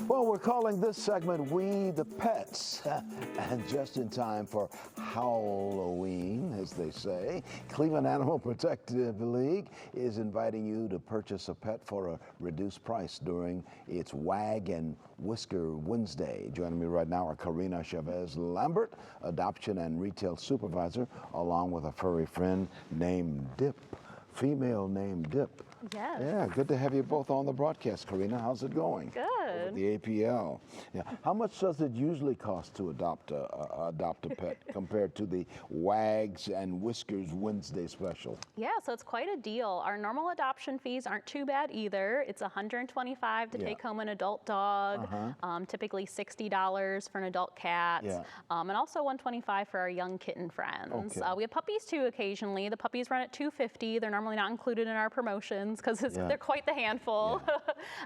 Well, we're calling this segment We the Pets. And just in time for Halloween, as they say, Cleveland Animal Protective League is inviting you to purchase a pet for a reduced price during its Wag and Whisker Wednesday. Joining me right now are Carina Chavez-Lambert, Adoption and Retail Supervisor, along with a furry friend named Dip, female named Dip. Yes. Yeah, good to have you both on the broadcast, Carina. How's it going? Good. Over the APL. Yeah. How much does it usually cost to adopt a pet compared to the Wags and Whiskers Wednesday special? Yeah, so it's quite a deal. Our normal adoption fees aren't too bad either. It's $125 to take home an adult dog, typically $60 for an adult cat, and also $125 for our young kitten friends. Okay. We have puppies too occasionally. The puppies run at $250. They're normally not included in our promotions because they're quite the handful.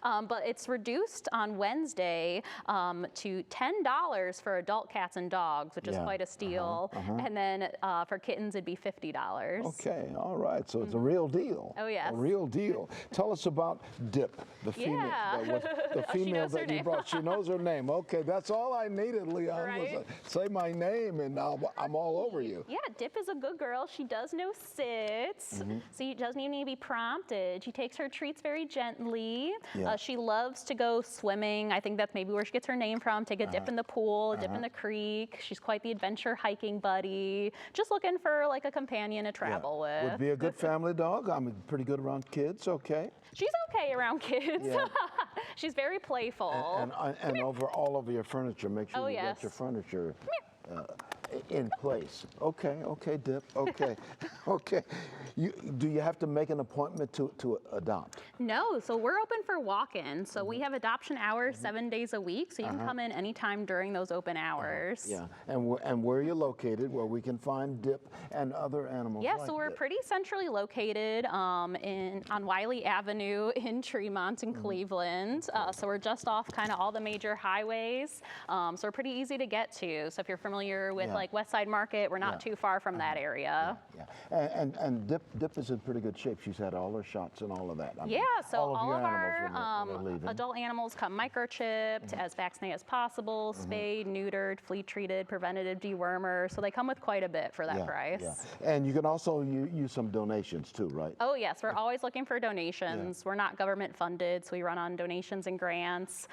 But it's reduced on Wednesday to $10 for adult cats and dogs, which is quite a steal. And then for kittens, it'd be $50. Okay, all right. So it's a real deal. Oh, yes. A real deal. Tell us about Dip, the female, the female that you brought. She knows her name. Okay, that's all I needed, Leon, was say my name, and I'm all over you. Yeah, Dip is a good girl. She does know sits, so she doesn't even need to be prompted. She takes her treats very gently. She loves to go swimming. I think that's maybe where she gets her name from. Take a dip in the pool, a dip in the creek. She's quite the adventure hiking buddy. Just looking for like a companion to travel with. Would be a good family dog. I'm pretty good around kids, okay? She's okay around kids. She's very playful. And over all of your furniture, make sure you get your furniture in place. Okay, Dip, okay. Okay. Do you have to make an appointment to adopt? No, so we're open for walk-in. So we have adoption hours 7 days a week, so you can come in anytime during those open hours. Yeah, and where you're located, where we can find Dip and other animals like so we're Dip. pretty centrally located on Wiley Avenue in Tremont in Cleveland. So we're just off kind of all the major highways. So we're pretty easy to get to. So if you're familiar with like West Side Market, we're not too far from that area. And Dip is in pretty good shape. She's had all her shots and all of that. So all of our adult animals come microchipped, as vaccinated as possible, spayed, neutered, flea treated, preventative dewormer. So they come with quite a bit for that price. And you can also use some donations too, right? Oh yes, we're always looking for donations. We're not government funded, so we run on donations and grants.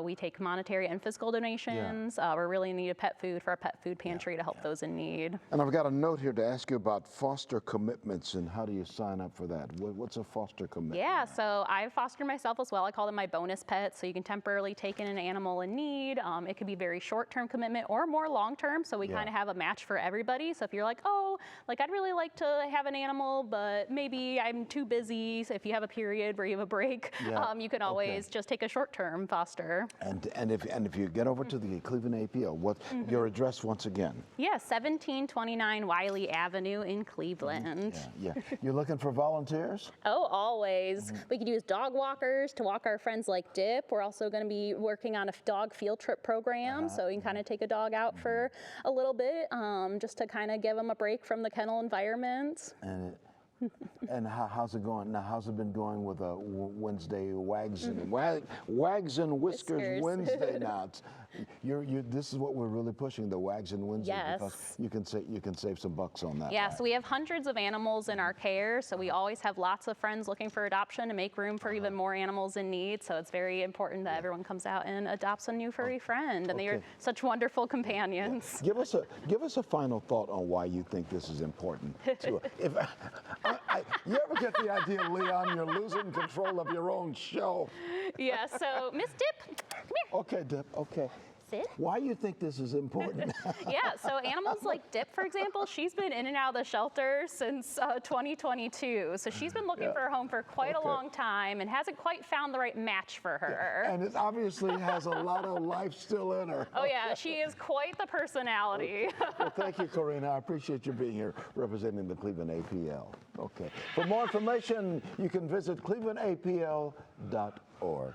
We take monetary and physical donations. We're really in need of pet food for our pet food pantry to help those in need. And I've got a note here to ask you about foster commitments and how do you sign up for that? What's a foster commitment? Yeah, so I fostered myself as well. I call them my bonus pets. So you can temporarily take in an animal in need. It could be very short-term commitment or more long-term. So we kind of have a match for everybody. So if you're like, oh, like I'd really like to have an animal, but maybe I'm too busy. So if you have a period where you have a break, you can always just take a short-term foster. And if you get over to the Cleveland APL, what's your address once again? Yeah, 1729 Wiley Avenue in Cleveland. You're looking for volunteers? Oh, always. We could use dog walkers to walk our friends like Dip. We're also going to be working on a dog field trip program, so you can kind of take a dog out for a little bit, just to kind of give them a break from the kennel environment. And how's it going? Now, how's it been going with Wednesday Wags and Whiskers Wednesday? Now, this is what we're really pushing, the Wags and Wednesday, because you can save some bucks on that. So we have hundreds of animals in our care, so we always have lots of friends looking for adoption to make room for even more animals in need. So it's very important that everyone comes out and adopts a new furry friend, and they are such wonderful companions. Give us a final thought on why you think this is important. You ever get the idea, Leon, you're losing control of your own show? So Miss Dip, come here. Okay, Dip, okay. Sit. Why do you think this is important? So animals like Dip, for example, she's been in and out of the shelter since 2022. So she's been looking for a home for quite a long time and hasn't quite found the right match for her. And it obviously has a lot of life still in her. Oh yeah, she is quite the personality. Well, thank you, Carina. I appreciate you being here representing the Cleveland APL. Okay. For more information, you can visit clevelandapl.org.